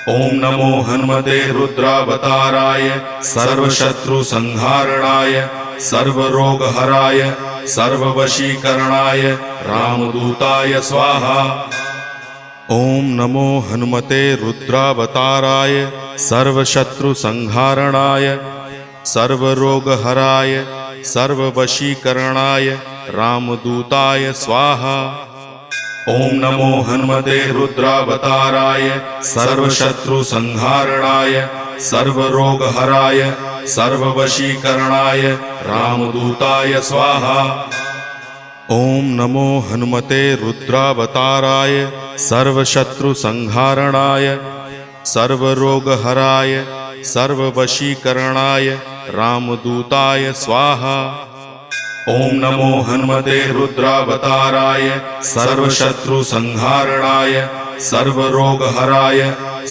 ओम नमो हनुमते रुद्रावताराय सर्वशत्रुसंहारणाय सर्वरोगहराय सर्ववशीकरणाय रामदूताय स्वाहा। ओम नमो हनुमते रुद्रावताराय सर्वशत्रुसंहारणाय सर्वरोगहराय सर्ववशीकरणाय रामदूताय स्वाहा। ओम नमो हनुमते रुद्रावताराय सर्वशत्रुसंहारणाय सर्वरोगहराय सर्ववशीकरणाय रामदूताय स्वाहा। ओम नमो हनुमते रुद्रावताराय सर्वशत्रुसंहारणाय सर्वरोगहराय सर्ववशीकरणाय रामदूताय स्वाहा। ओम नमो हनुमते रुद्रावताराय सर्वशत्रुसंहारणाय सर्वरोगहराय